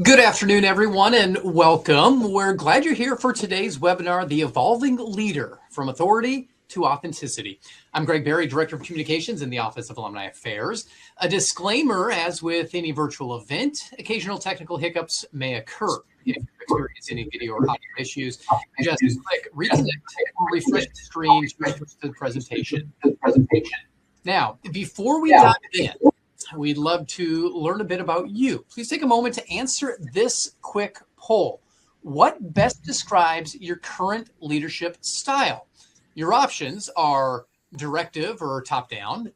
Good afternoon, everyone, and welcome. We're glad you're here for today's webinar, The Evolving Leader, From Authority to Authenticity. I'm Greg Berry, Director of Communications in the Office of Alumni Affairs. A disclaimer, as with any virtual event, occasional technical hiccups may occur. If you experience any video or audio issues, just click reconnect or refresh the screen to switch to the presentation. Now, before we dive in, we'd love to learn a bit about you. Please take a moment to answer this quick poll. What best describes your current leadership style? Your options are directive or top-down,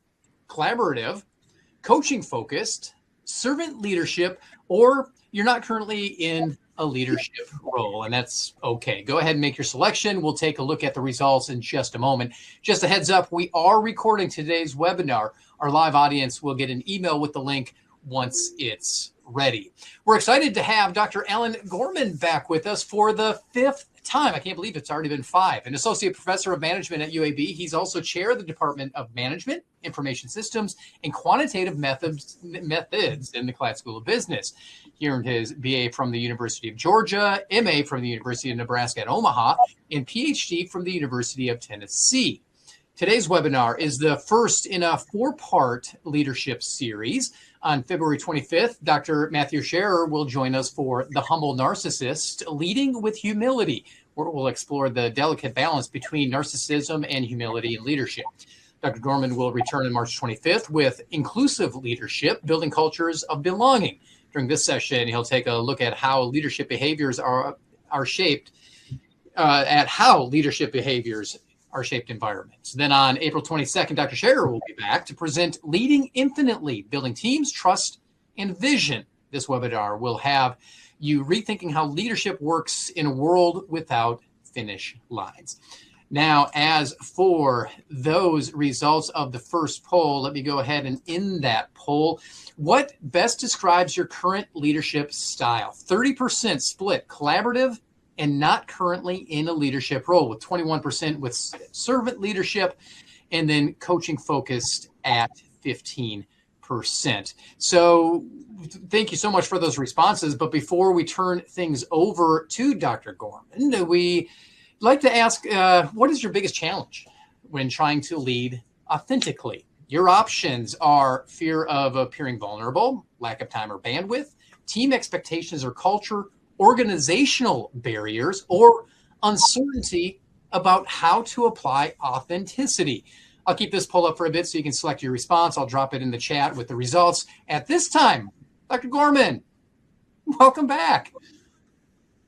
collaborative, coaching-focused, servant leadership, or you're not currently in a leadership role, and that's okay. Go ahead and make your selection. We'll take a look at the results in just a moment. Just a heads up, we are recording today's webinar. Our live audience will get an email with the link once it's ready. We're excited to have Dr. Alan Gorman back with us for the fifth time. I can't believe it's already been five. An associate professor of management at UAB. He's also chair of the Department of Management, Information Systems, and Quantitative Methods in the Collat School of Business. He earned his BA from the University of Georgia, MA from the University of Nebraska at Omaha, and PhD from the University of Tennessee. Today's webinar is the first in a four-part leadership series. On February 25th, Dr. Matthew Scherer will join us for The Humble Narcissist, Leading with Humility, where we'll explore the delicate balance between narcissism and humility in leadership. Dr. Gorman will return on March 25th with Inclusive Leadership, Building Cultures of Belonging. During this session, he'll take a look at how leadership behaviors are shaped, environments. Then on April 22nd, Dr. Scherer will be back to present Leading Infinitely, Building Teams, Trust, and Vision. This webinar will have you rethinking how leadership works in a world without finish lines. Now, as for those results of the first poll, let me go ahead and end that poll. What best describes your current leadership style? 30% split collaborative and not currently in a leadership role, with 21% with servant leadership, and then coaching focused at 15%. So thank you so much for those responses. But before we turn things over to Dr. Gorman, we like to ask, what is your biggest challenge when trying to lead authentically? Your options are fear of appearing vulnerable, lack of time or bandwidth, team expectations or culture, organizational barriers, or uncertainty about how to apply authenticity. I'll keep this poll up for a bit so you can select your response. I'll drop it in the chat with the results. At this time, Dr. Gorman, welcome back.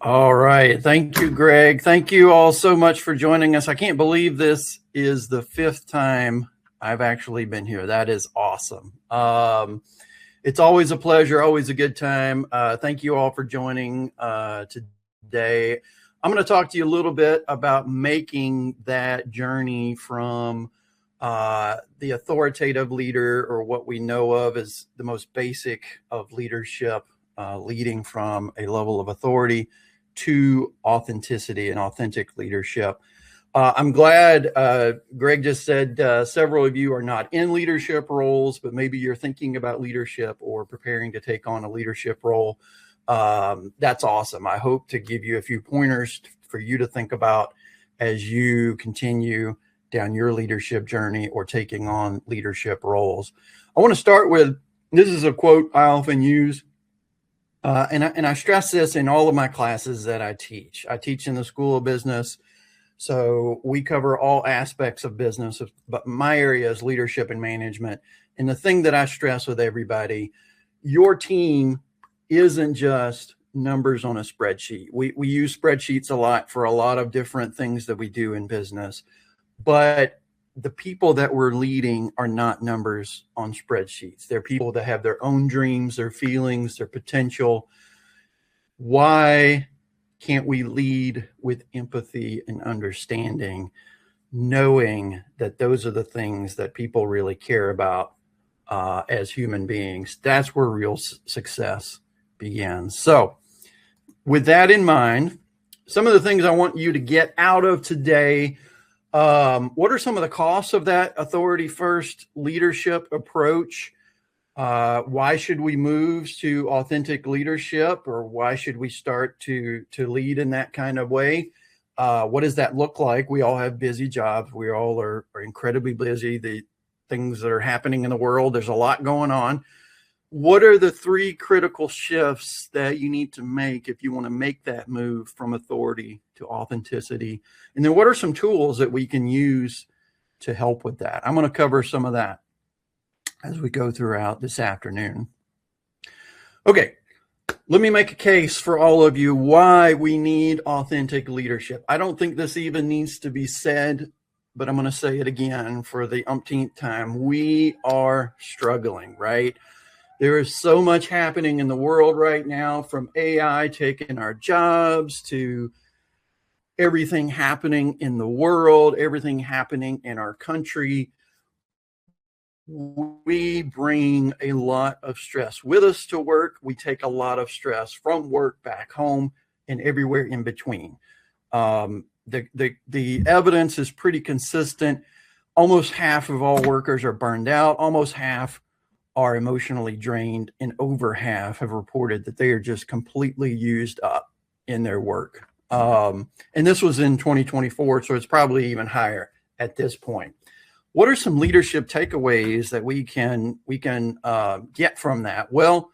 All right. Thank you, Greg. Thank you all so much for joining us. I can't believe this is the fifth time I've actually been here. That is awesome. It's always a pleasure, always a good time. Thank you all for joining today. I'm going to talk to you a little bit about making that journey from the authoritative leader, or what we know of as the most basic of leadership, leading from a level of authority to authenticity and authentic leadership. I'm glad Greg just said several of you are not in leadership roles, but maybe you're thinking about leadership or preparing to take on a leadership role. That's awesome. I hope to give you a few pointers for you to think about as you continue down your leadership journey or taking on leadership roles. I want to start with, this is a quote I often use, and I stress this in all of my classes that I teach. I teach in the School of Business, so we cover all aspects of business, but my area is leadership and management. And the thing that I stress with everybody, your team isn't just numbers on a spreadsheet. We use spreadsheets a lot for a lot of different things that we do in business, but the people that we're leading are not numbers on spreadsheets. They're people that have their own dreams, their feelings, their potential. Why can't we lead with empathy and understanding, knowing that those are the things that people really care about as human beings? That's where real success begins. So with that in mind, some of the things I want you to get out of today, what are some of the costs of that authority first leadership approach? Why should we move to authentic leadership, or why should we start to lead in that kind of way? What does that look like? We all have busy jobs. We all are incredibly busy. The things that are happening in the world, there's a lot going on. What are the 3 critical shifts that you need to make if you want to make that move from authority to authenticity? And then what are some tools that we can use to help with that? I'm going to cover some of that as we go throughout this afternoon. Okay, let me make a case for all of you why we need authentic leadership. I don't think this even needs to be said, but I'm going to say it again for the umpteenth time. We are struggling, right? There is so much happening in the world right now, from AI taking our jobs to everything happening in the world, everything happening in our country. We bring a lot of stress with us to work. We take a lot of stress from work back home and everywhere in between. The evidence is pretty consistent. Almost half of all workers are burned out. Almost half are emotionally drained, and over half have reported that they are just completely used up in their work. And this was in 2024, so it's probably even higher at this point. What are some leadership takeaways that we can get from that? Well,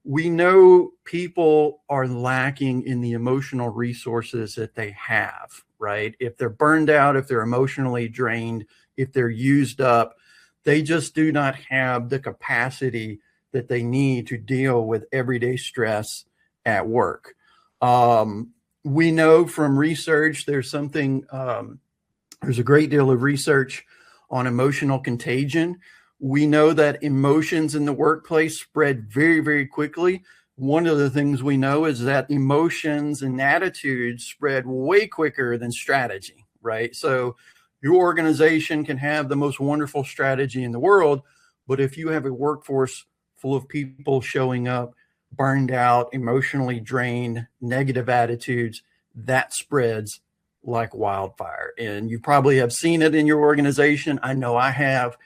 we know people are lacking in the emotional resources that they have, right? If they're burned out, if they're emotionally drained, if they're used up, they just do not have the capacity that they need to deal with everyday stress at work. We know from research, there's a great deal of research on emotional contagion. We know that emotions in the workplace spread very, very quickly. One of the things we know is that emotions and attitudes spread way quicker than strategy, right? So your organization can have the most wonderful strategy in the world, but if you have a workforce full of people showing up burned out, emotionally drained, negative attitudes, that spreads like wildfire. And you probably have seen it in your organization. I know I have.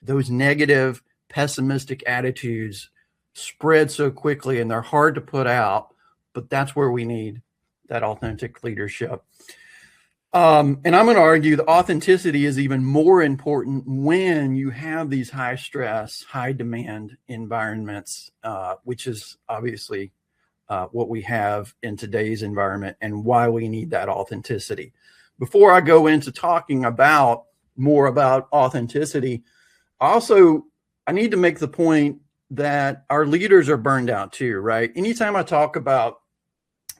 Those negative, pessimistic attitudes spread so quickly, and they're hard to put out, but that's where we need that authentic leadership. And I'm going to argue that authenticity is even more important when you have these high stress, high demand environments, which is obviously what we have in today's environment, and why we need that authenticity. Before I go into talking more about authenticity, I need to make the point that our leaders are burned out too, right? Anytime I talk about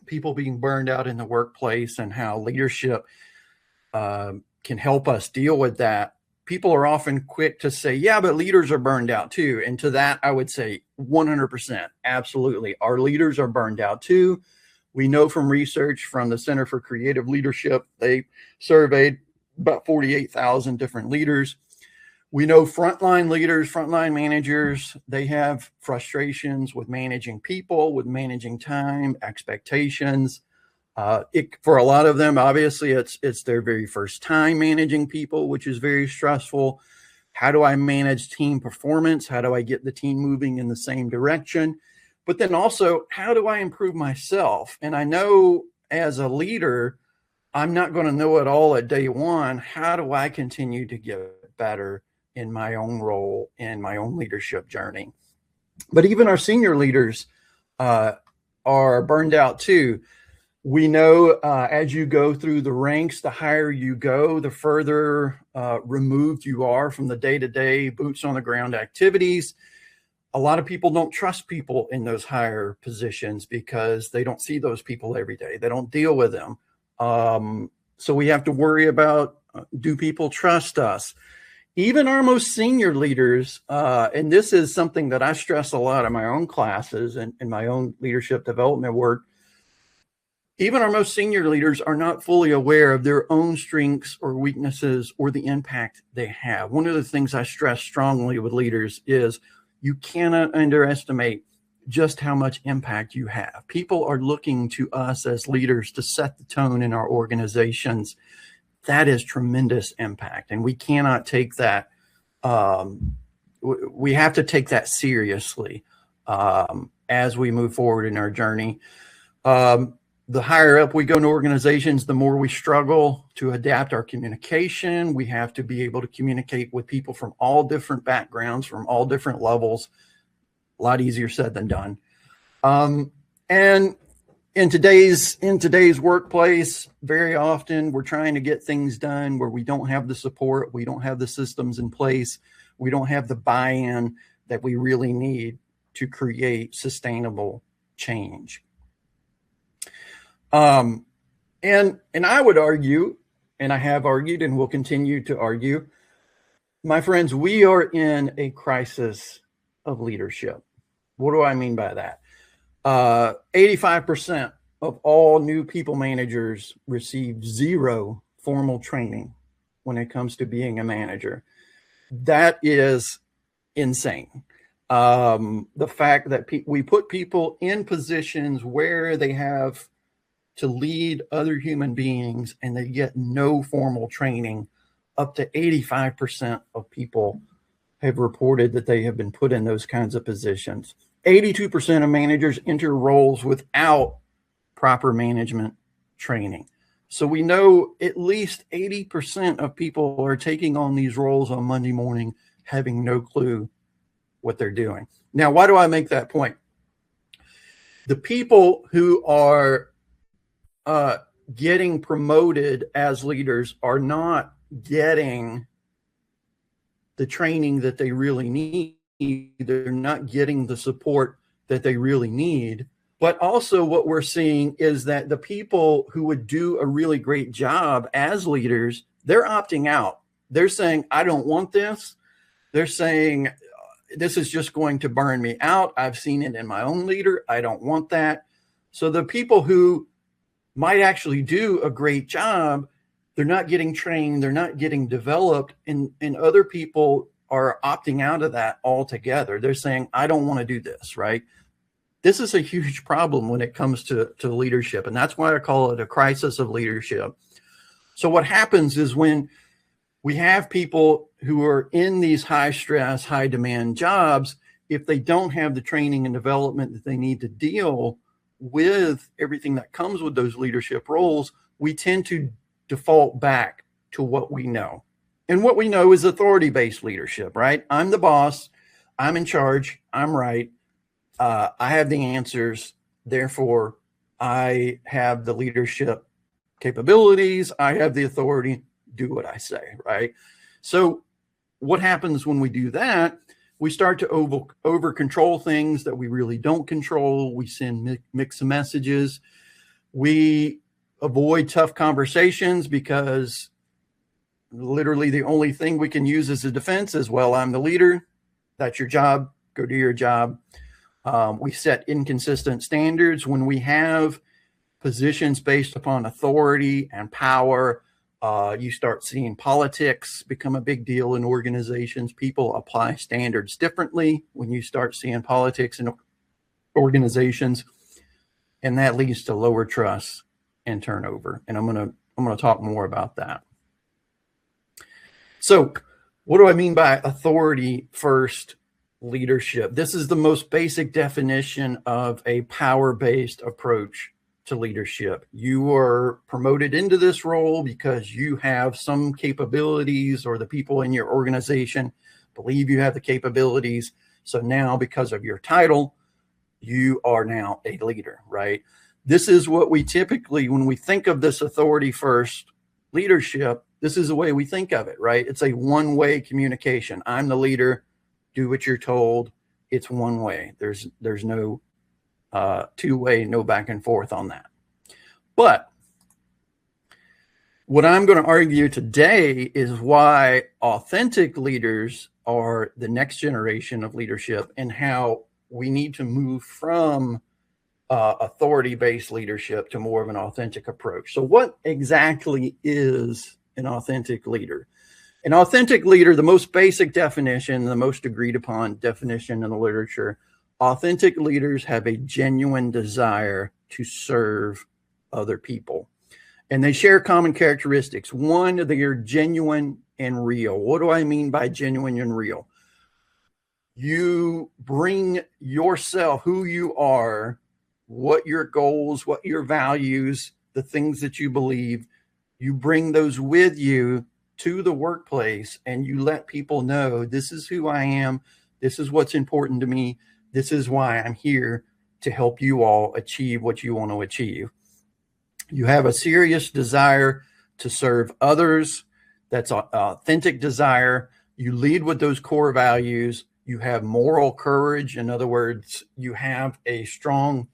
people being burned out in the workplace and how leadership can help us deal with that, people are often quick to say, yeah, but leaders are burned out too. And to that, I would say 100%, absolutely. Our leaders are burned out too. We know from research from the Center for Creative Leadership, they surveyed about 48,000 different leaders. We know frontline leaders, frontline managers, they have frustrations with managing people, with managing time, expectations. For a lot of them, obviously, it's their very first time managing people, which is very stressful. How do I manage team performance? How do I get the team moving in the same direction? But then also, how do I improve myself? And I know as a leader, I'm not going to know it all at day one. How do I continue to get better in my own role, in my own leadership journey? But even our senior leaders are burned out too. We know as you go through the ranks, the higher you go, the further removed you are from the day-to-day boots on the ground activities. A lot of people don't trust people in those higher positions because they don't see those people every day. They don't deal with them. So we have to worry about, do people trust us? Even our most senior leaders, and this is something that I stress a lot in my own classes and in my own leadership development work, even our most senior leaders are not fully aware of their own strengths or weaknesses or the impact they have. One of the things I stress strongly with leaders is you cannot underestimate just how much impact you have. People are looking to us as leaders to set the tone in our organizations. That is tremendous impact, and we cannot take that we have to take that seriously as we move forward in our journey. The higher up we go in organizations, the more we struggle to adapt our communication. We have to be able to communicate with people from all different backgrounds, from all different levels. A lot easier said than done. And in today's workplace, very often we're trying to get things done where we don't have the support, we don't have the systems in place, we don't have the buy-in that we really need to create sustainable change. And I would argue, and I have argued and will continue to argue, my friends, we are in a crisis of leadership. What do I mean by that? 85% of all new people managers receive 0 formal training when it comes to being a manager. That is insane. The fact that we put people in positions where they have to lead other human beings and they get no formal training. Up to 85% of people have reported that they have been put in those kinds of positions. 82% of managers enter roles without proper management training. So we know at least 80% of people are taking on these roles on Monday morning having no clue what they're doing. Now, why do I make that point? The people who are getting promoted as leaders are not getting the training that they really need. They're not getting the support that they really need. But also what we're seeing is that the people who would do a really great job as leaders, they're opting out. They're saying, I don't want this. They're saying, this is just going to burn me out. I've seen it in my own leader. I don't want that. So the people who might actually do a great job, they're not getting trained, they're not getting developed, and other people are opting out of that altogether. They're saying, I don't want to do this, right? This is a huge problem when it comes to leadership, and that's why I call it a crisis of leadership. So what happens is when we have people who are in these high stress, high demand jobs, if they don't have the training and development that they need to deal with everything that comes with those leadership roles, we tend to default back to what we know. And what we know is authority-based leadership, right? I'm the boss, I'm in charge, I'm right, I have the answers, therefore I have the leadership capabilities, I have the authority, do what I say, right? So what happens when we do that? We start to over control things that we really don't control. We send mixed messages. We avoid tough conversations because literally the only thing we can use as a defense is, well, I'm the leader. That's your job. Go do your job. We set inconsistent standards. When we have positions based upon authority and power, you start seeing politics become a big deal in organizations. People apply standards differently when you start seeing politics in organizations, and that leads to lower trust and turnover. And I'm gonna talk more about that. So, what do I mean by authority first leadership? This is the most basic definition of a power-based approach to leadership. You are promoted into this role because you have some capabilities, or the people in your organization believe you have the capabilities. So now, because of your title, you are now a leader, right? This is what we typically, when we think of this authority first leadership, this is the way we think of it, right? It's a one-way communication. I'm the leader, do what you're told. It's one way. There's no two-way, no back and forth on that. But what I'm going to argue today is why authentic leaders are the next generation of leadership, and how we need to move from authority-based leadership to more of an authentic approach. So what exactly is an authentic leader? An authentic leader, the most basic definition, the most agreed upon definition in the literature, authentic leaders have a genuine desire to serve other people. And they share common characteristics. One, they are genuine and real. What do I mean by genuine and real? You bring yourself, who you are, what your goals, what your values, the things that you believe, you bring those with you to the workplace, and you let people know, this is who I am. This is what's important to me. This is why I'm here to help you all achieve what you want to achieve. You have a serious desire to serve others. That's an authentic desire. You lead with those core values. You have moral courage. In other words, you have a strong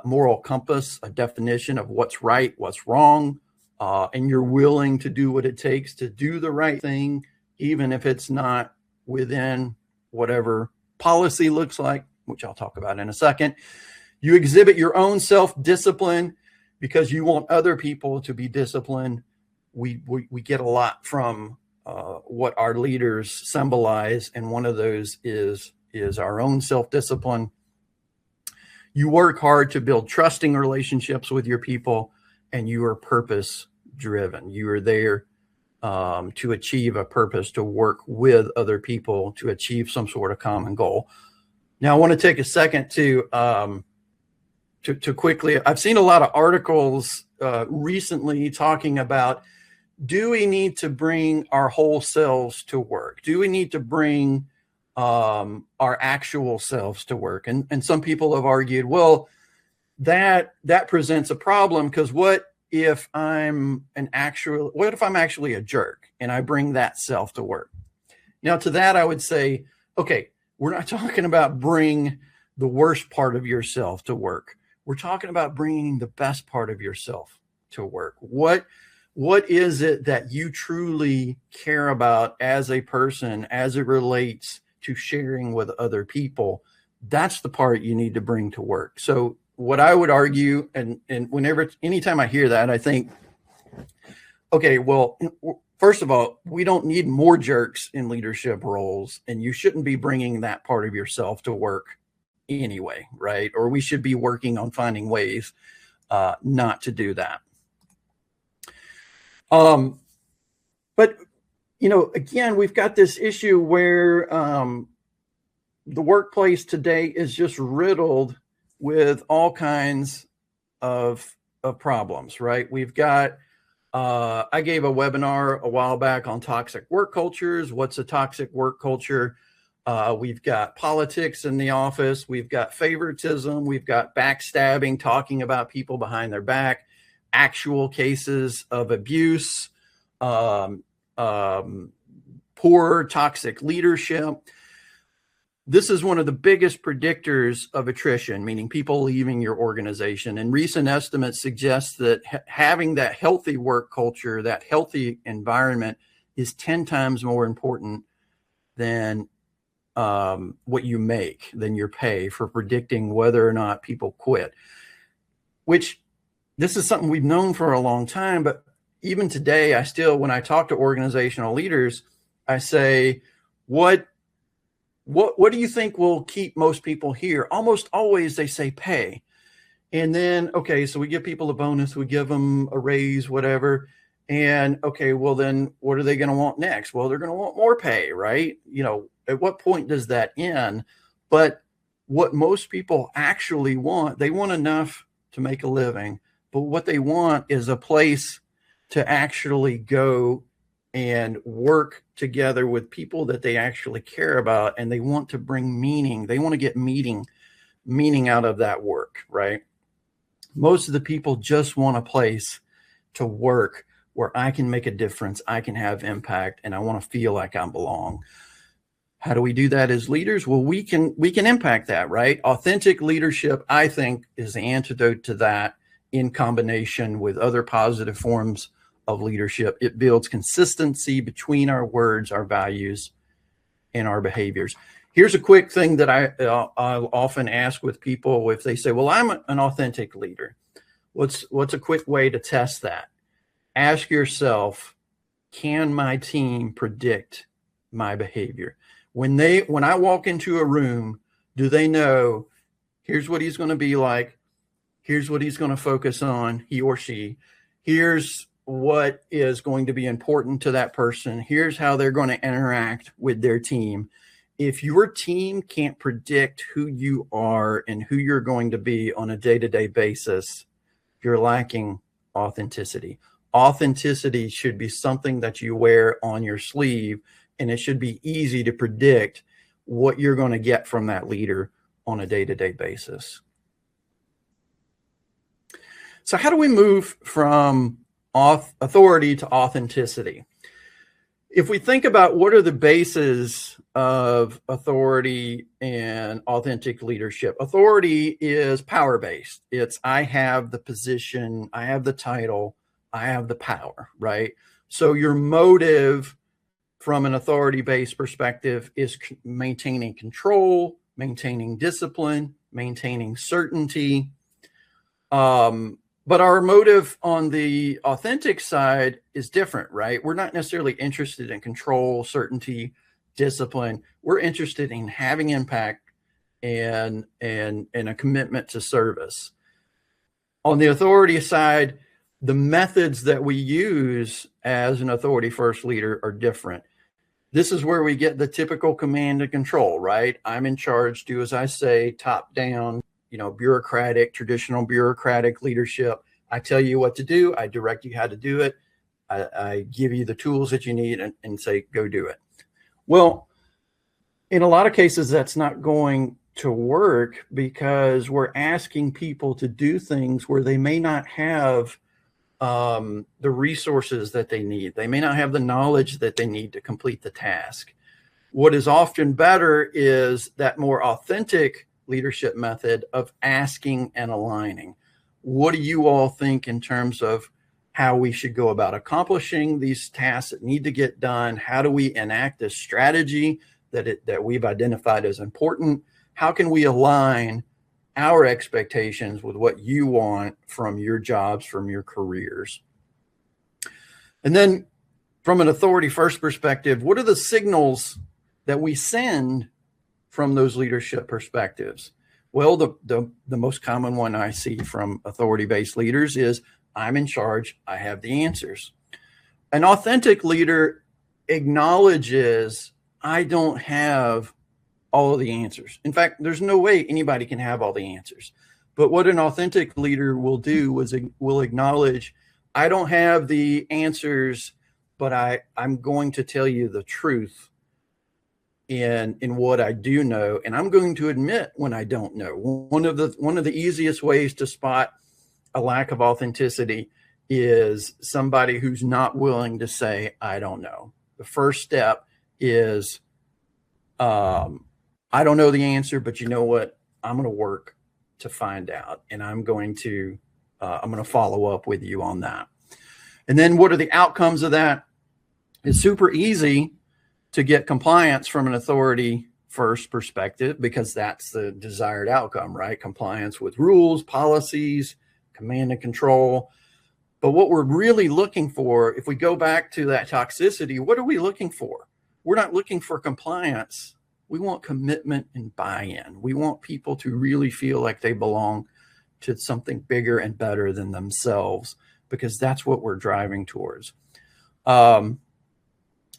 moral compass, a definition of what's right, what's wrong, and you're willing to do what it takes to do the right thing, even if it's not within whatever policy looks like, which I'll talk about in a second. You exhibit your own self-discipline because you want other people to be disciplined. We get a lot from what our leaders symbolize, and one of those is our own self-discipline. You work hard to build trusting relationships with your people, and you are purpose-driven. You are there to achieve a purpose, to work with other people to achieve some sort of common goal. Now, I want to take a second to quickly, I've seen a lot of articles recently talking about, do we need to bring our whole selves to work? Do we need to bring our actual selves to work? And some people have argued, well, that presents a problem, because what if I'm actually a jerk and I bring that self to work? Now, to that, I would say, okay, we're not talking about bring the worst part of yourself to work. We're talking about bringing the best part of yourself to work. What is it that you truly care about as a person, as it relates to sharing with other people? That's the part you need to bring to work. So what I would argue, and anytime I hear that, I think, okay, well, first of all, we don't need more jerks in leadership roles, and you shouldn't be bringing that part of yourself to work anyway, right? Or we should be working on finding ways not to do that. But, again, we've got this issue where the workplace today is just riddled with all kinds of problems, right? We've got, I gave a webinar a while back on toxic work cultures. What's a toxic work culture? We've got politics in the office. We've got favoritism. We've got backstabbing, talking about people behind their back, actual cases of abuse, poor toxic leadership. This is one of the biggest predictors of attrition, meaning people leaving your organization. And recent estimates suggest that having that healthy work culture, that healthy environment, is 10 times more important than what you make, than your pay, for predicting whether or not people quit. Which, this is something we've known for a long time, but even today, I still, when I talk to organizational leaders, I say, what do you think will keep most people here? Almost always they say pay. And then, okay, so we give people a bonus, we give them a raise, whatever. And okay, well then what are they going to want next? Well, they're going to want more pay, right? At what point does that end? But what most people actually want, they want enough to make a living, but what they want is a place to actually go and work together with people that they actually care about, and they want to bring meaning. They want to get meaning out of that work, right? Most of the people just want a place to work where I can make a difference, I can have impact, and I want to feel like I belong. How do we do that as leaders? Well, we can impact that, right? Authentic leadership, I think, is the antidote to that, in combination with other positive forms of leadership. It builds consistency between our words, our values, and our behaviors. Here's a quick thing that I'll often ask with people if they say, well, I'm an authentic leader. What's a quick way to test that? Ask yourself, can my team predict my behavior? When I walk into a room, do they know, here's what he's going to be like, here's what he's going to focus on, he or she, here's what is going to be important to that person, here's how they're going to interact with their team, if your team can't predict who you are and who you're going to be on a day-to-day basis, you're lacking authenticity. Authenticity should be something that you wear on your sleeve, and it should be easy to predict what you're going to get from that leader on a day-to-day basis. So how do we move from authority to authenticity? If we think about what are the bases of authority and authentic leadership, authority is power-based. It's I have the position, I have the title, I have the power, right? So your motive from an authority-based perspective is maintaining control, maintaining discipline, maintaining certainty. But our motive on the authentic side is different, right? We're not necessarily interested in control, certainty, discipline. We're interested in having impact and a commitment to service. On the authority side, the methods that we use as an authority first leader are different. This is where we get the typical command and control, right? I'm in charge, do as I say, top down, bureaucratic, traditional bureaucratic leadership. I tell you what to do. I direct you how to do it. I give you the tools that you need and say, go do it. Well, in a lot of cases, that's not going to work because we're asking people to do things where they may not have the resources that they need. They may not have the knowledge that they need to complete the task. What is often better is that more authentic leadership method of asking and aligning. What do you all think in terms of how we should go about accomplishing these tasks that need to get done? How do we enact a strategy that we've identified as important? How can we align our expectations with what you want from your jobs, from your careers? And then from an authority first perspective, what are the signals that we send from those leadership perspectives? Well, the most common one I see from authority-based leaders is I'm in charge, I have the answers. An authentic leader acknowledges I don't have all of the answers. In fact, there's no way anybody can have all the answers. But what an authentic leader will do is will acknowledge I don't have the answers, but I'm going to tell you the truth in what I do know, and I'm going to admit when I don't know. One of the easiest ways to spot a lack of authenticity is somebody who's not willing to say I don't know. The first step is I don't know the answer, but you know what? I'm going to work to find out, and I'm going to follow up with you on that. And then what are the outcomes of that? It's super easy to get compliance from an authority first perspective because that's the desired outcome, right? Compliance with rules, policies, command and control. But what we're really looking for, if we go back to that toxicity, what are we looking for? We're not looking for compliance. We want commitment and buy-in. We want people to really feel like they belong to something bigger and better than themselves, because that's what we're driving towards.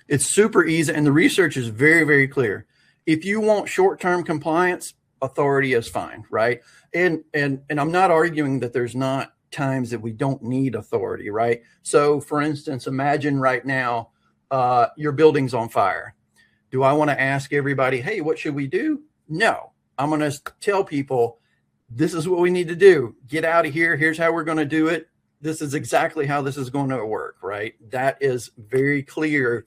It's super easy, and the research is very, very clear. If you want short-term compliance, authority is fine, right? And I'm not arguing that there's not times that we don't need authority, right? So, for instance, imagine right now your building's on fire. Do I want to ask everybody, hey, what should we do? No. I'm going to tell people, this is what we need to do. Get out of here. Here's how we're going to do it. This is exactly how this is going to work, right? That is very clear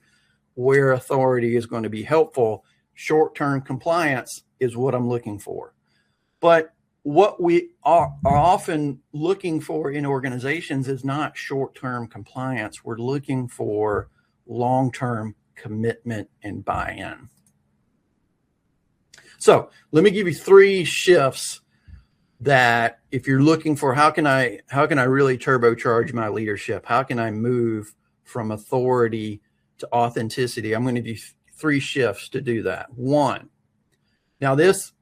where authority is going to be helpful. Short-term compliance is what I'm looking for. But what we are often looking for in organizations is not short-term compliance. We're looking for long-term commitment and buy-in. So let me give you 3 shifts that if you're looking for how can I really turbocharge my leadership? How can I move from authority to authenticity? I'm going to do 3 shifts to do that. 1. Now this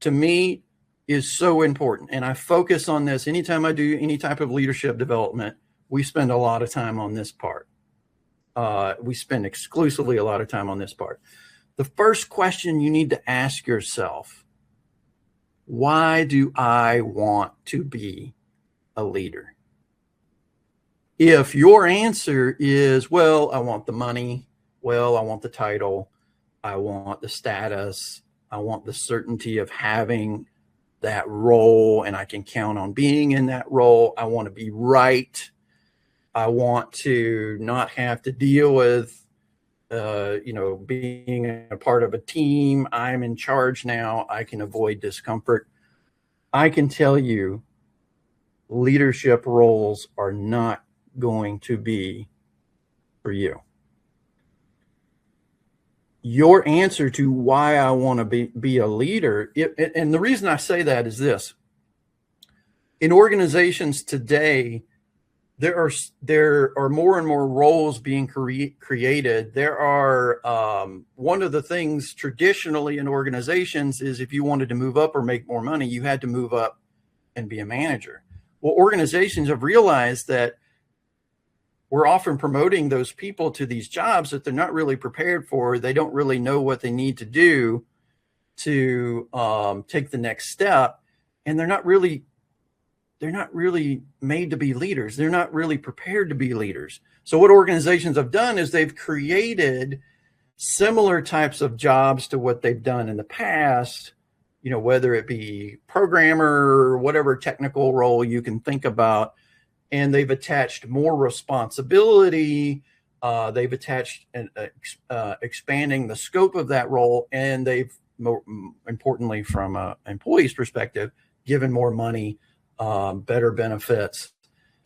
to me is so important, and I focus on this anytime I do any type of leadership development. We spend a lot of time on this part. We spend exclusively a lot of time on this part. the first question you need to ask yourself, why do I want to be a leader? If your answer is, well, I want the money, well, I want the title, I want the status, I want the certainty of having that role and I can count on being in that role, I want to be right, I want to not have to deal with being a part of a team, I'm in charge now, I can avoid discomfort. I can tell you leadership roles are not going to be for you. Your answer to why I want to be a leader, and the reason I say that is this. In organizations today, there are more and more roles being created. There are one of the things traditionally in organizations is if you wanted to move up or make more money, you had to move up and be a manager. Well, organizations have realized that we're often promoting those people to these jobs that they're not really prepared for. They don't really know what they need to do to take the next step, and they're not really made to be leaders. They're not really prepared to be leaders. So what organizations have done is they've created similar types of jobs to what they've done in the past, whether it be programmer or whatever technical role you can think about. And they've attached more responsibility. They've attached expanding the scope of that role. And they've, more importantly, from an employee's perspective, given more money, better benefits,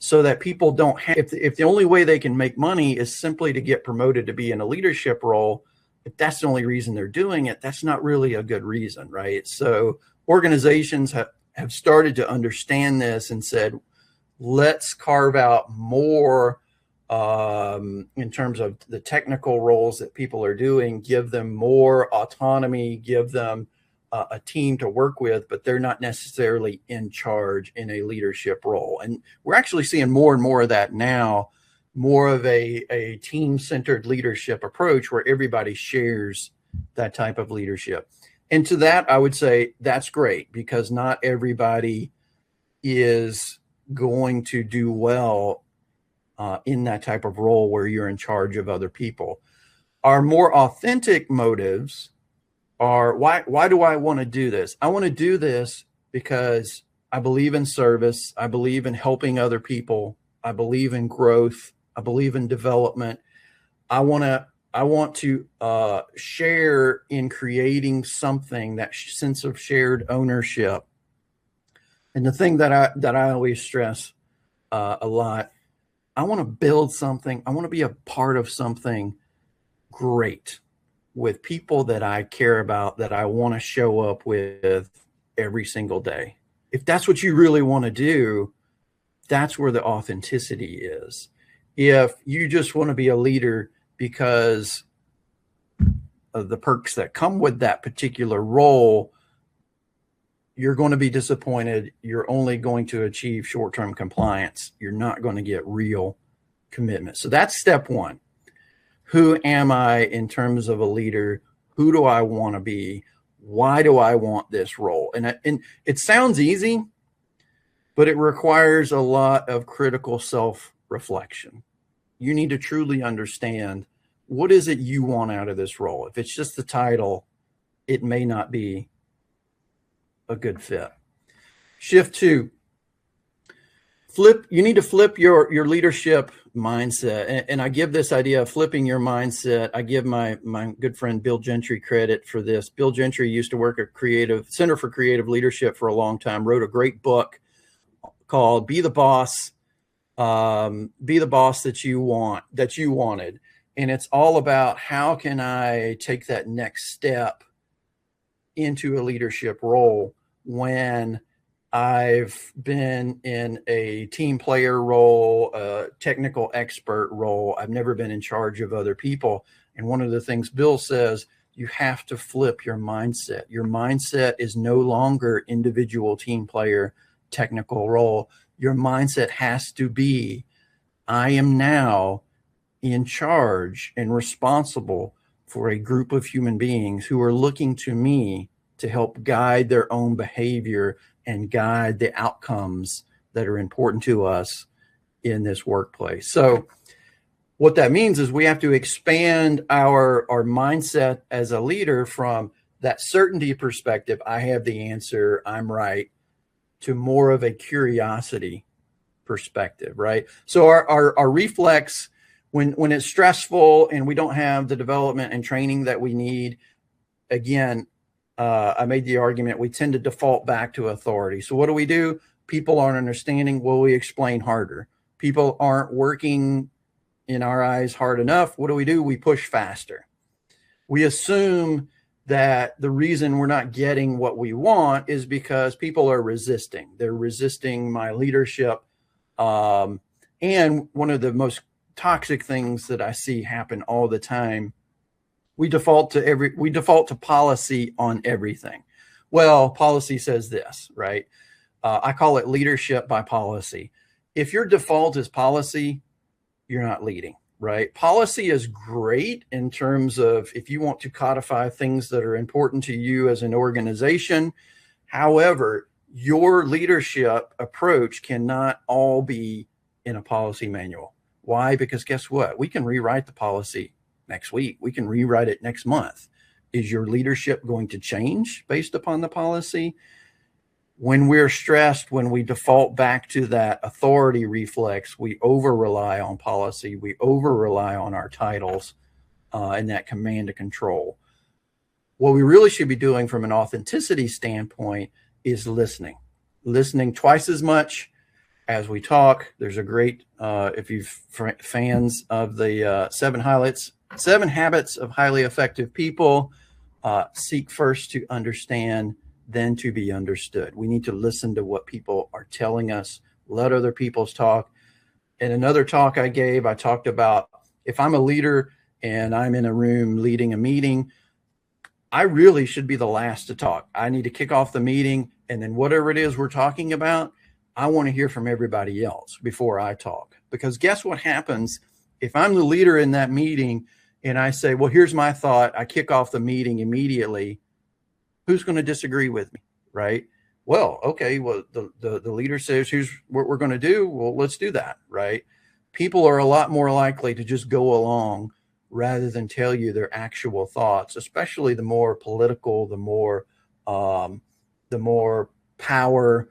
so that people don't have, if the only way they can make money is simply to get promoted to be in a leadership role, if that's the only reason they're doing it, that's not really a good reason, right? So organizations have started to understand this and said, let's carve out more in terms of the technical roles that people are doing, give them more autonomy, give them a team to work with, but they're not necessarily in charge in a leadership role. And we're actually seeing more and more of that now, more of a team-centered leadership approach where everybody shares that type of leadership. And to that, I would say that's great, because not everybody is going to do well in that type of role where you're in charge of other people. Our more authentic motives are, why do I want to do this? I want to do this because I believe in service. I believe in helping other people. I believe in growth. I believe in development. I want to share in creating something, that sense of shared ownership. And the thing that I always stress a lot, I want to build something. I want to be a part of something great with people that I care about, that I want to show up with every single day. If that's what you really want to do, that's where the authenticity is. If you just want to be a leader because of the perks that come with that particular role, you're going to be disappointed. You're only going to achieve short-term compliance. You're not going to get real commitment. So that's step one. Who am I in terms of a leader? Who do I want to be? Why do I want this role? And it sounds easy, but it requires a lot of critical self-reflection. You need to truly understand, what is it you want out of this role? If it's just the title, it may not be a good fit. Shift two, you need to flip your leadership mindset. And I give this idea of flipping your mindset. I give my good friend Bill Gentry credit for this. Bill Gentry used to work at Center for Creative Leadership for a long time, wrote a great book called Be the Boss That You Wanted. And it's all about, how can I take that next step into a leadership role when I've been in a team player role, a technical expert role. I've never been in charge of other people. And one of the things Bill says, you have to flip your mindset. Your mindset is no longer individual team player, technical role. Your mindset has to be, I am now in charge and responsible for a group of human beings who are looking to me to help guide their own behavior and guide the outcomes that are important to us in this workplace. So what that means is we have to expand our mindset as a leader from that certainty perspective, I have the answer, I'm right, to more of a curiosity perspective, right? So our reflex, when it's stressful and we don't have the development and training that we need, again, I made the argument, we tend to default back to authority. So what do? People aren't understanding. Well, we explain harder. People aren't working in our eyes hard enough. What do? We push faster. We assume that the reason we're not getting what we want is because people are resisting. They're resisting my leadership. And one of the most toxic things that I see happen all the time, we default to policy on everything. Well, policy says this, right? I call it leadership by policy. If your default is policy, you're not leading, right? Policy is great in terms of if you want to codify things that are important to you as an organization. However, your leadership approach cannot all be in a policy manual. Why? Because guess what? We can rewrite the policy next week. We can rewrite it next month. Is your leadership going to change based upon the policy? When we're stressed, when we default back to that authority reflex, we over-rely on policy. We over-rely on our titles and that command and control. What we really should be doing from an authenticity standpoint is listening twice as much as we talk. There's a great, if you're fans of the 7 Habits of Highly Effective People, seek first to understand, then to be understood. We need to listen to what people are telling us, let other people's talk. In another talk I gave, I talked about if I'm a leader and I'm in a room leading a meeting, I really should be the last to talk. I need to kick off the meeting, and then whatever it is we're talking about, I want to hear from everybody else before I talk. Because guess what happens if I'm the leader in that meeting and I say, well, here's my thought, I kick off the meeting immediately. Who's going to disagree with me, right? Well, okay, well, the leader says, here's what we're going to do. Well, let's do that, right? People are a lot more likely to just go along rather than tell you their actual thoughts, especially the more political, the more power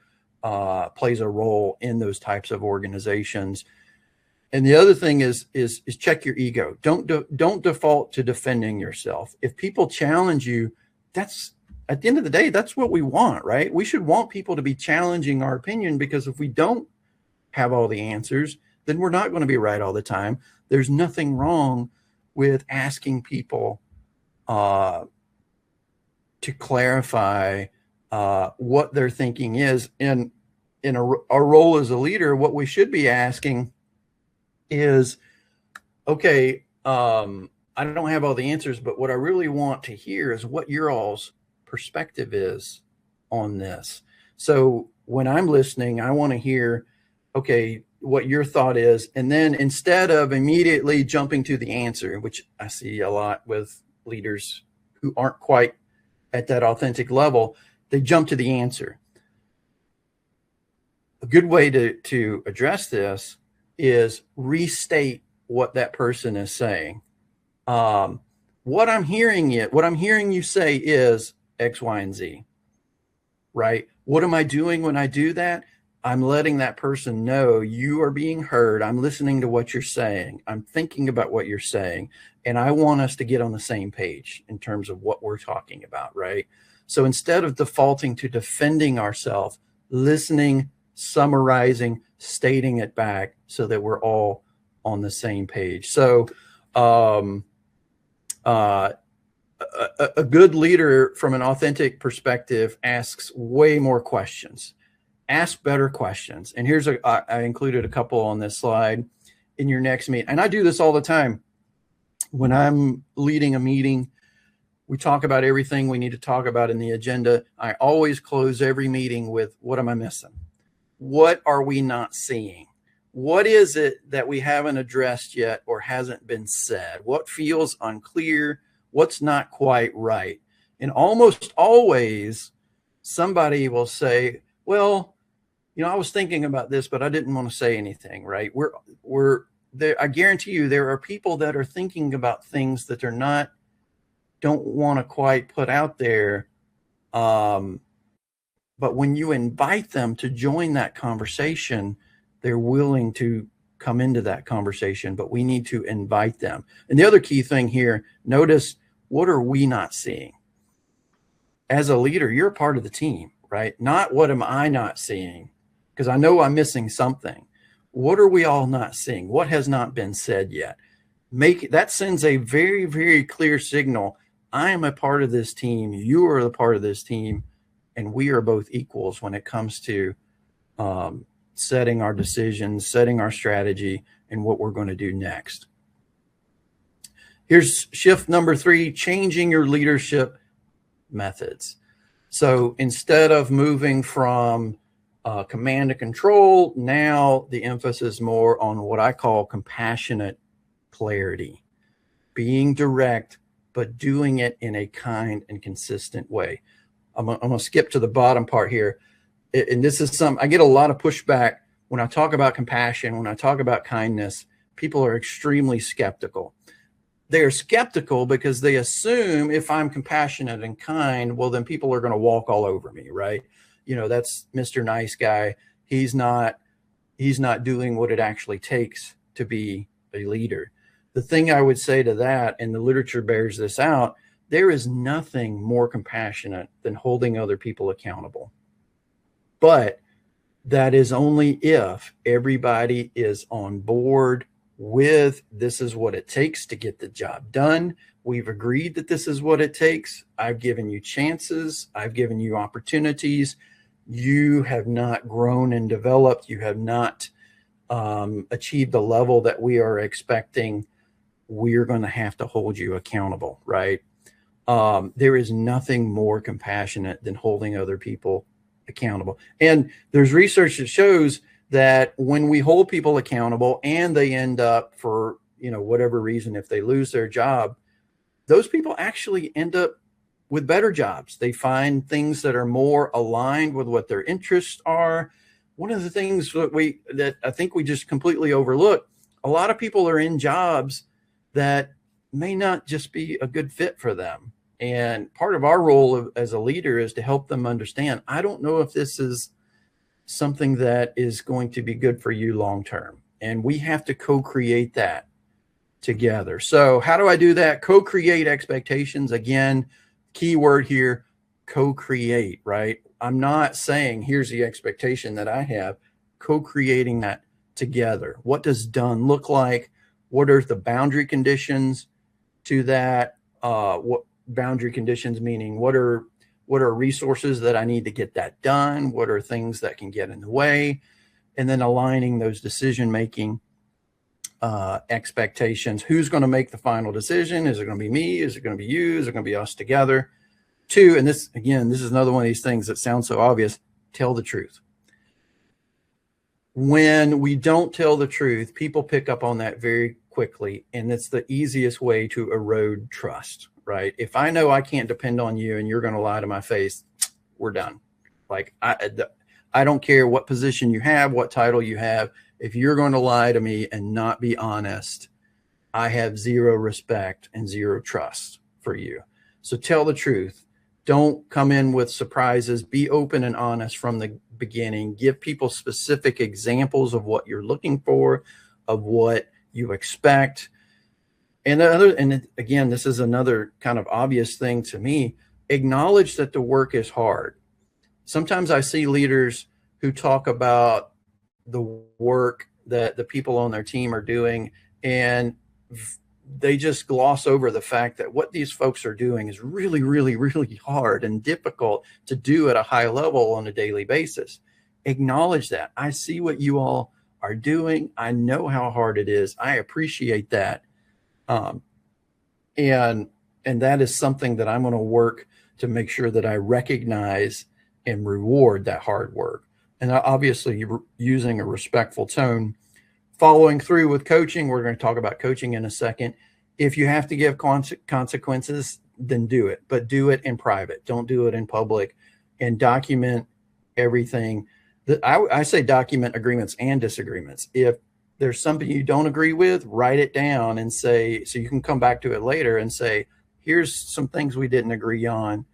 plays a role in those types of organizations. And the other thing is check your ego. Don't default to defending yourself. If people challenge you, that's, at the end of the day, that's what we want, right? We should want people to be challenging our opinion, because if we don't have all the answers, then we're not going to be right all the time. There's nothing wrong with asking people to clarify what their thinking is. And in our role as a leader, what we should be asking is, okay, I don't have all the answers, but what I really want to hear is what your all's perspective is on this. So when I'm listening, I want to hear, okay, what your thought is. And then instead of immediately jumping to the answer, which I see a lot with leaders who aren't quite at that authentic level, they jump to the answer. A good way to address this is restate what that person is saying. What I'm hearing you say is X, Y, and Z, right? What am I doing when I do that? I'm letting that person know you are being heard. I'm listening to what you're saying. I'm thinking about what you're saying. And I want us to get on the same page in terms of what we're talking about, right? So instead of defaulting to defending ourselves, listening, summarizing, stating it back so that we're all on the same page. So a good leader from an authentic perspective asks way more questions. Ask better questions. And here's I included a couple on this slide in your next meeting. And I do this all the time. When I'm leading a meeting, we talk about everything we need to talk about in the agenda. I always close every meeting with, what am I missing? What are we not seeing? What is it that we haven't addressed yet or hasn't been said? What feels unclear? what's not quite right. And almost always somebody will say, well, I was thinking about this, but I didn't want to say anything, right? We're there. I guarantee you there are people that are thinking about things that don't want to quite put out there. But when you invite them to join that conversation, they're willing to come into that conversation, but we need to invite them. And the other key thing here, notice, what are we not seeing? As a leader, you're a part of the team, right? Not what am I not seeing? Because I know I'm missing something. What are we all not seeing? What has not been said yet? That sends a very, very clear signal. I am a part of this team. You are a part of this team. And we are both equals when it comes to setting our decisions, setting our strategy, and what we're going to do next. Here's shift number 3, changing your leadership methods. So instead of moving from command and control, now the emphasis more on what I call compassionate clarity, being direct, but doing it in a kind and consistent way. I'm going to skip to the bottom part here. And this is I get a lot of pushback when I talk about compassion, when I talk about kindness. People are extremely skeptical. They are skeptical because they assume if I'm compassionate and kind, well, then people are going to walk all over me, right? That's Mr. Nice Guy. He's not doing what it actually takes to be a leader. The thing I would say to that, and the literature bears this out, there is nothing more compassionate than holding other people accountable. But that is only if everybody is on board with this is what it takes to get the job done. We've agreed that this is what it takes. I've given you chances. I've given you opportunities. You have not grown and developed. You have not achieved the level that we are expecting. We're going to have to hold you accountable, right? There is nothing more compassionate than holding other people accountable. And there's research that shows that when we hold people accountable and they end up for, whatever reason, if they lose their job, those people actually end up with better jobs. They find things that are more aligned with what their interests are. One of the things that I think we just completely overlook, a lot of people are in jobs that may not just be a good fit for them. And part of our role as a leader is to help them understand, I don't know if this is something that is going to be good for you long-term. And we have to co-create that together. So how do I do that? Co-create expectations. Again, key word here, co-create, right? I'm not saying here's the expectation that I have, co-creating that together. What does done look like? What are the boundary conditions to that? What boundary conditions meaning what are resources that I need to get that done? What are things that can get in the way? And then aligning those decision-making expectations. Who's going to make the final decision? Is it going to be me? Is it going to be you? Is it going to be us together? 2, and this is another one of these things that sounds so obvious, tell the truth. When we don't tell the truth, people pick up on that very quickly, and it's the easiest way to erode trust, right? If I know I can't depend on you and you're going to lie to my face, we're done. Like, I don't care what position you have, what title you have. If you're going to lie to me and not be honest, I have zero respect and zero trust for you. So tell the truth. Don't come in with surprises. Be open and honest from the beginning. Give people specific examples of what you're looking for, of what you expect. And again, this is another kind of obvious thing to me. Acknowledge that the work is hard. Sometimes I see leaders who talk about the work that the people on their team are doing, and they just gloss over the fact that what these folks are doing is really, really, really hard and difficult to do at a high level on a daily basis. Acknowledge that. I see what you all are doing. I know how hard it is. I appreciate that. And that is something that I'm going to work to make sure that I recognize and reward that hard work. And obviously using a respectful tone, following through with coaching. We're going to talk about coaching in a second. If you have to give consequences, then do it, but do it in private. Don't do it in public, and document everything. I say document agreements and disagreements. If there's something you don't agree with, write it down and say, so you can come back to it later and say, here's some things we didn't agree on.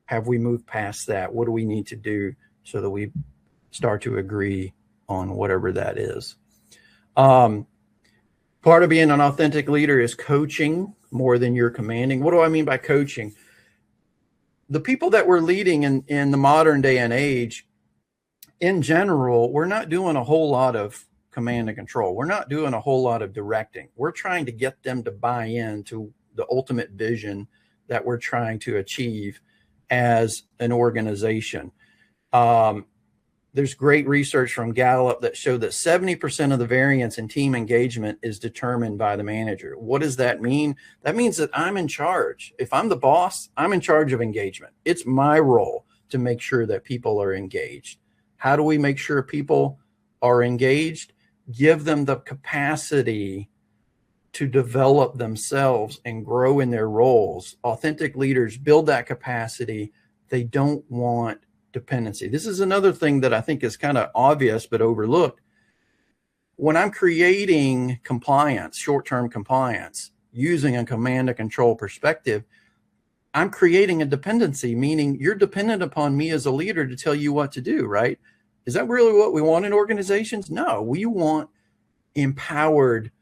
Have we moved past that? What do we need to do so that we start to agree on whatever that is? Part of being an authentic leader is coaching more than you're commanding. What do I mean by coaching? The people that we're leading in the modern day and age, in general, we're not doing a whole lot of command and control. We're not doing a whole lot of directing. We're trying to get them to buy into the ultimate vision that we're trying to achieve as an organization. There's great research from Gallup that showed that 70% of the variance in team engagement is determined by the manager. What does that mean? That means that I'm in charge. If I'm the boss, I'm in charge of engagement. It's my role to make sure that people are engaged. How do we make sure people are engaged? Give them the capacity to develop themselves and grow in their roles. Authentic leaders build that capacity. They don't want dependency. This is another thing that I think is kind of obvious but overlooked. When I'm creating compliance, short-term compliance, using a command and control perspective, I'm creating a dependency, meaning you're dependent upon me as a leader to tell you what to do, right? Is that really what we want in organizations? No, we want empowered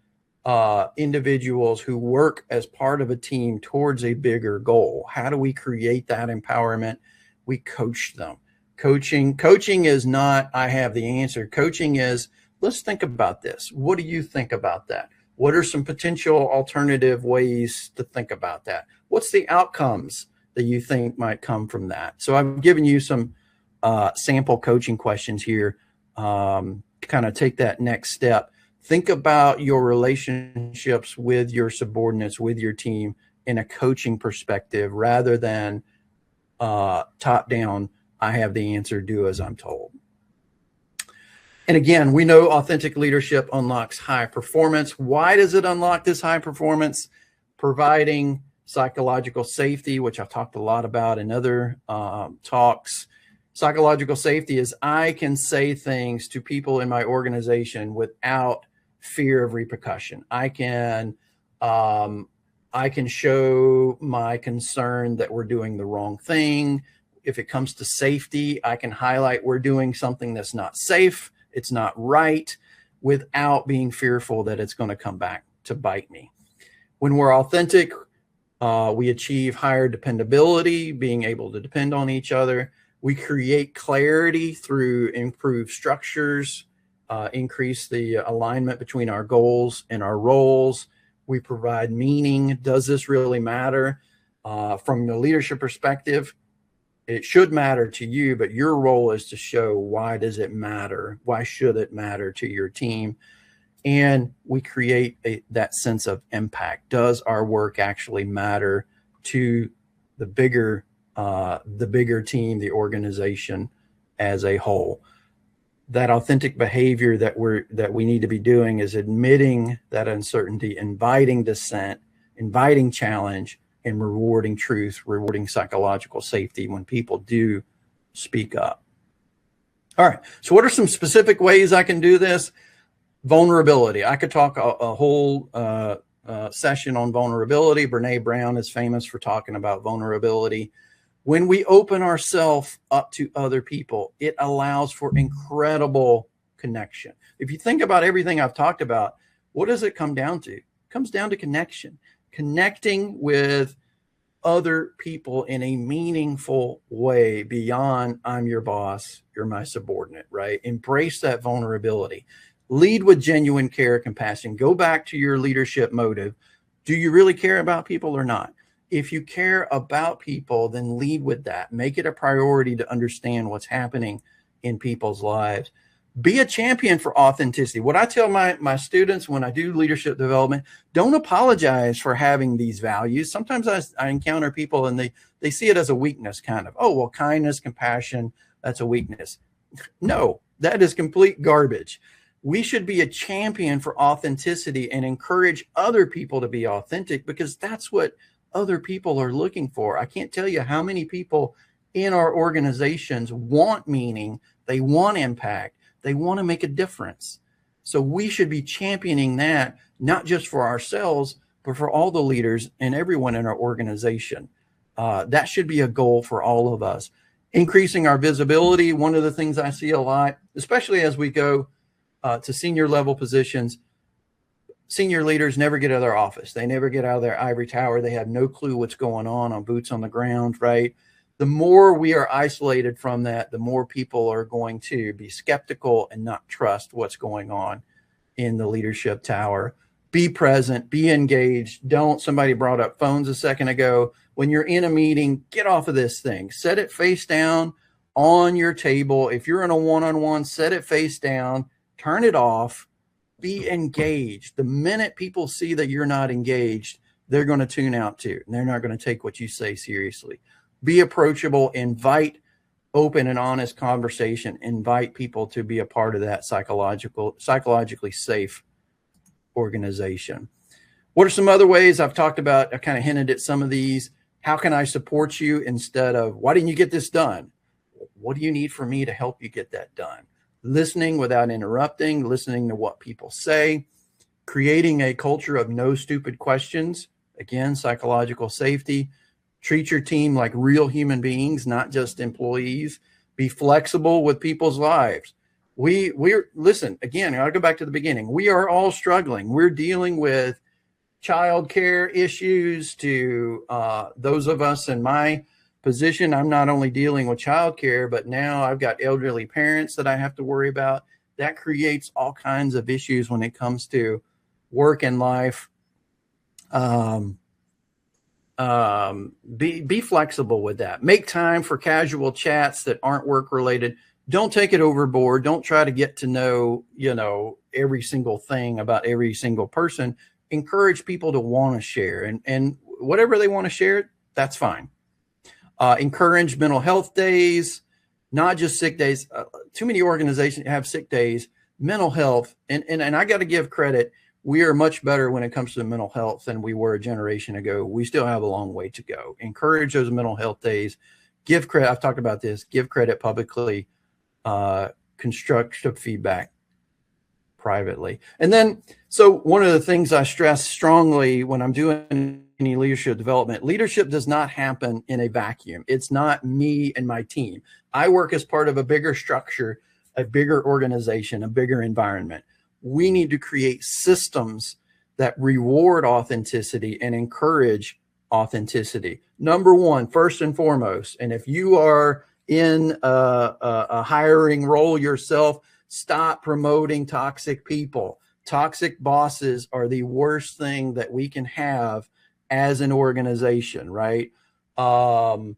individuals who work as part of a team towards a bigger goal. How do we create that empowerment? We coach them. Coaching is not, I have the answer. Coaching is, let's think about this. What do you think about that? What are some potential alternative ways to think about that? What's the outcomes that you think might come from that? So I've given you some sample coaching questions here to kind of take that next step. Think about your relationships with your subordinates, with your team in a coaching perspective rather than top down, I have the answer, do as I'm told. And again, we know authentic leadership unlocks high performance. Why does it unlock this high performance? Providing psychological safety, which I've talked a lot about in other talks. Psychological safety is I can say things to people in my organization without fear of repercussion. I can show my concern that we're doing the wrong thing. If it comes to safety, I can highlight we're doing something that's not safe, it's not right, without being fearful that it's going to come back to bite me. When we're authentic, we achieve higher dependability, being able to depend on each other. We create clarity through improved structures, increase the alignment between our goals and our roles. We provide meaning. Does this really matter? From the leadership perspective, it should matter to you, but your role is to show why does it matter? Why should it matter to your team? And we create that sense of impact. Does our work actually matter to the bigger team, the organization as a whole? That authentic behavior that we need to be doing is admitting that uncertainty, inviting dissent, inviting challenge, and rewarding truth, rewarding psychological safety when people do speak up. All right. So what are some specific ways I can do this? Vulnerability. I could talk a whole session on vulnerability. Brené Brown is famous for talking about vulnerability. When we open ourselves up to other people, it allows for incredible connection. If you think about everything I've talked about, what does it come down to? It comes down to connection. Connecting with other people in a meaningful way beyond I'm your boss, you're my subordinate, right? Embrace that vulnerability. Lead with genuine care, compassion. Go back to your leadership motive. Do you really care about people or not? If you care about people, then lead with that. Make it a priority to understand what's happening in people's lives. Be a champion for authenticity. What I tell my students when I do leadership development, don't apologize for having these values. Sometimes I encounter people and they see it as a weakness, kind of. Oh, well, kindness, compassion, that's a weakness. No, that is complete garbage. We should be a champion for authenticity and encourage other people to be authentic, because that's what other people are looking for. I can't tell you how many people in our organizations want meaning, they want impact, they want to make a difference. So we should be championing that, not just for ourselves, but for all the leaders and everyone in our organization. That should be a goal for all of us. Increasing our visibility. One of the things I see a lot, especially as we go to senior level positions, senior leaders never get out of their office. They never get out of their ivory tower. They have no clue what's going on boots on the ground, right? The more we are isolated from that, the more people are going to be skeptical and not trust what's going on in the leadership tower. Be present, be engaged. Somebody brought up phones a second ago. When you're in a meeting, get off of this thing. Set it face down on your table. If you're in a one-on-one, set it face down, turn it off, be engaged. The minute people see that you're not engaged, they're going to tune out too, and they're not going to take what you say seriously. Be approachable, invite open and honest conversation, invite people to be a part of that psychologically safe organization. What are some other ways I've talked about? I kind of hinted at some of these. How can I support you, instead of why didn't you get this done? What do you need from me to help you get that done? Listening without interrupting, listening to what people say, creating a culture of no stupid questions. Again, psychological safety. Treat your team like real human beings, not just employees. Be flexible with people's lives. Listen, again, I'll go back to the beginning. We are all struggling. We're dealing with childcare issues. To those of us in my position, I'm not only dealing with childcare, but now I've got elderly parents that I have to worry about. That creates all kinds of issues when it comes to work and life. Be flexible with that. Make time for casual chats that aren't work related. Don't take it overboard. Don't try to get to know, every single thing about every single person. Encourage people to want to share, and whatever they want to share, that's fine. Encourage mental health days, not just sick days. Too many organizations have sick days. Mental health, and I got to give credit. We are much better when it comes to mental health than we were a generation ago. We still have a long way to go. Encourage those mental health days. Give credit. I've talked about this. Give credit publicly. Constructive feedback privately. And then, so one of the things I stress strongly when I'm doing any leadership development, leadership does not happen in a vacuum. It's not me and my team. I work as part of a bigger structure, a bigger organization, a bigger environment. We need to create systems that reward authenticity and encourage authenticity. Number one, first and foremost, and if you are in a hiring role yourself, stop promoting toxic people. Toxic bosses are the worst thing that we can have as an organization, right? One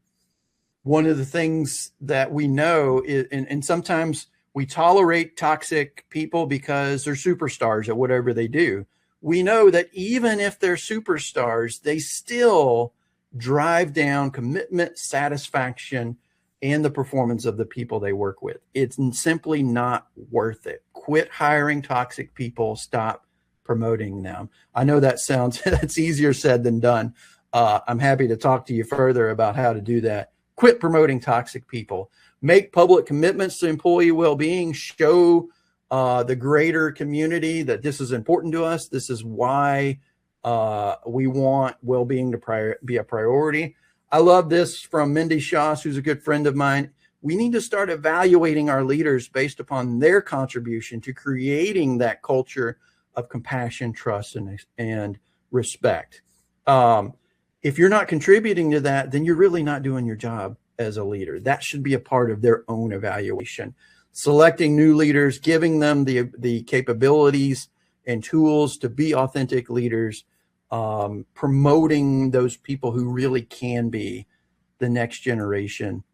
of the things that we know is, and sometimes we tolerate toxic people because they're superstars at whatever they do. We know that even if they're superstars, they still drive down commitment, satisfaction, and the performance of the people they work with. It's simply not worth it. Quit hiring toxic people. Stop promoting them. I know that sounds, that's easier said than done. I'm happy to talk to you further about how to do that. Quit promoting toxic people. Make public commitments to employee well-being. Show the greater community that this is important to us. This is why we want well-being to be a priority. I love this from Mindy Shoss, who's a good friend of mine. We need to start evaluating our leaders based upon their contribution to creating that culture of compassion, trust, and respect. If you're not contributing to that, then you're really not doing your job as a leader. That should be a part of their own evaluation. Selecting new leaders, giving them the capabilities and tools to be authentic leaders, promoting those people who really can be the next generation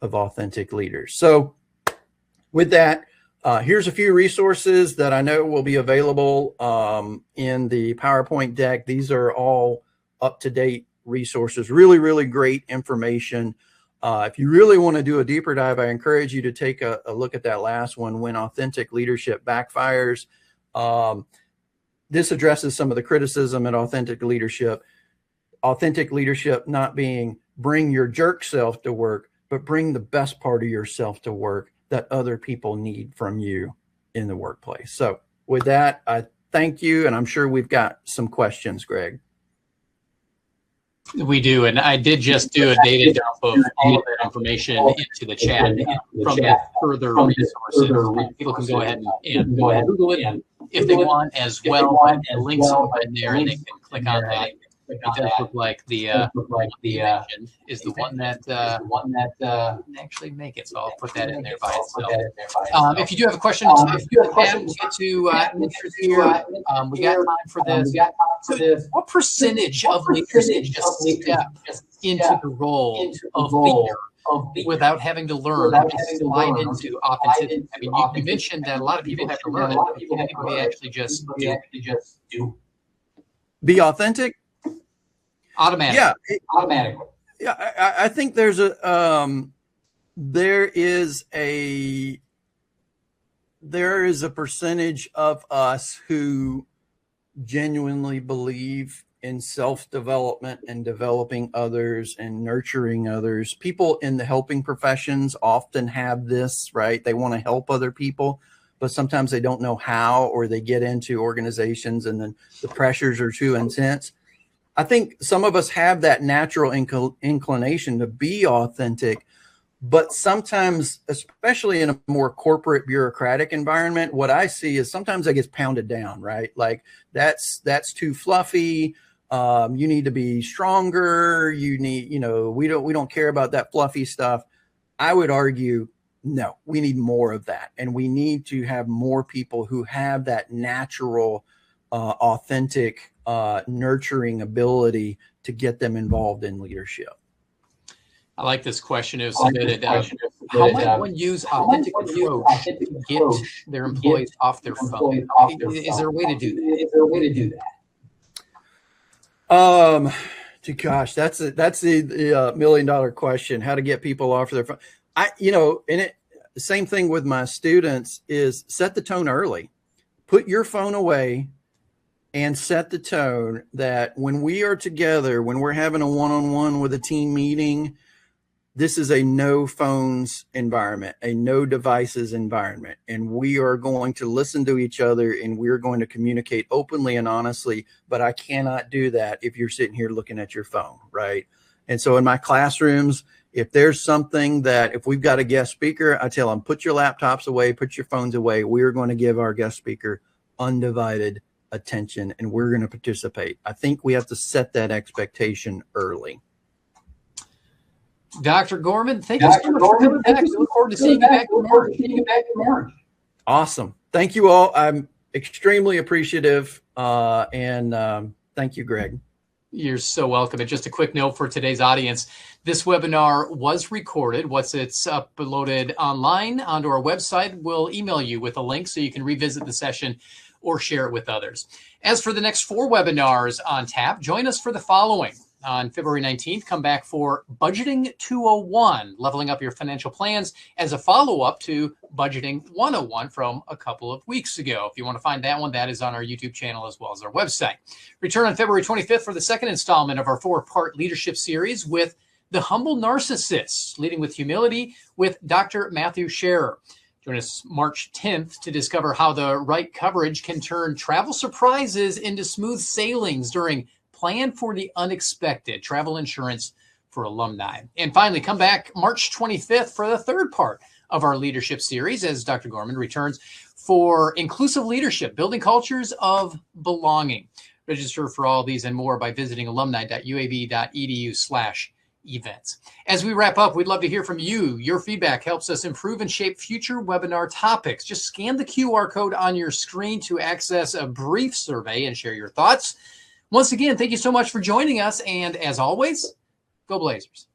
of authentic leaders. So with that, here's a few resources that I know will be available in the PowerPoint deck. These are all up-to-date resources, really, really great information. If you really want to do a deeper dive, I encourage you to take a look at that last one, When Authentic Leadership Backfires. This addresses some of the criticism at authentic leadership. Authentic leadership not being bring your jerk self to work, but bring the best part of yourself to work that other people need from you in the workplace. So with that, I thank you. And I'm sure we've got some questions, Greg. We do, and I did just do a data dump of all of that information into the chat from the further resources. People can go ahead and Google it if they want as well. The links are in there, and they can click on that. It does look like the mentioned is the one that didn't actually make it, so I'll put that in there by itself. If you do have a question, if you have to answers here, we got time for this. So what percentage of leaders just step into the role of leader without having to learn or just slide into authenticity? I mean, you mentioned that a lot of people have to learn it. They actually just do. Be authentic. Automatic. Yeah. Automatically. Yeah. I think there is a percentage of us who genuinely believe in self-development and developing others and nurturing others. People in the helping professions often have this, right? They want to help other people, but sometimes they don't know how, or they get into organizations and then the pressures are too intense. I think some of us have that natural inclination to be authentic, but sometimes, especially in a more corporate bureaucratic environment, what I see is sometimes that gets pounded down, right? Like that's too fluffy. You need to be stronger. You need, we don't care about that fluffy stuff. I would argue, no, we need more of that. And we need to have more people who have that natural, authentic, nurturing ability to get them involved in leadership. I like this question. It was submitted. How might one use authentic approach to get their employees off their phone? Is there a way to do that? Gosh, that's the $1 million question. How to get people off their phone? Same thing with my students is set the tone early. Put your phone away and set the tone that when we are together, when we're having a one-on-one with a team meeting, this is a no phones environment, a no devices environment. And we are going to listen to each other and we're going to communicate openly and honestly, but I cannot do that if you're sitting here looking at your phone, right? And so in my classrooms, if there's something that, if we've got a guest speaker, I tell them, put your laptops away, put your phones away. We're going to give our guest speaker undivided attention and we're going to participate. I think we have to set that expectation early. Dr. Gorman, thank you so much for coming back. We look forward to seeing you back in March. Awesome. Thank you all. I'm extremely appreciative. And thank you, Greg. You're so welcome. And just a quick note for today's audience. This webinar was recorded. Once it's uploaded online onto our website, we'll email you with a link so you can revisit the session or share it with others. As for the next 4 webinars on tap, join us for the following. On February 19th, come back for Budgeting 201, leveling up your financial plans as a follow-up to Budgeting 101 from a couple of weeks ago. If you want to find that one, that is on our YouTube channel as well as our website. Return on February 25th for the second installment of our 4-part leadership series with The Humble Narcissist, Leading with Humility with Dr. Matthew Scherer. Join us March 10th to discover how the right coverage can turn travel surprises into smooth sailings during Plan for the Unexpected, travel insurance for alumni. And finally, come back March 25th for the 3rd part of our leadership series as Dr. Gorman returns for Inclusive Leadership, Building Cultures of Belonging. Register for all these and more by visiting alumni.uab.edu/events. As we wrap up, we'd love to hear from you. Your feedback helps us improve and shape future webinar topics. Just scan the QR code on your screen to access a brief survey and share your thoughts. Once again, thank you so much for joining us. And as always, go Blazers.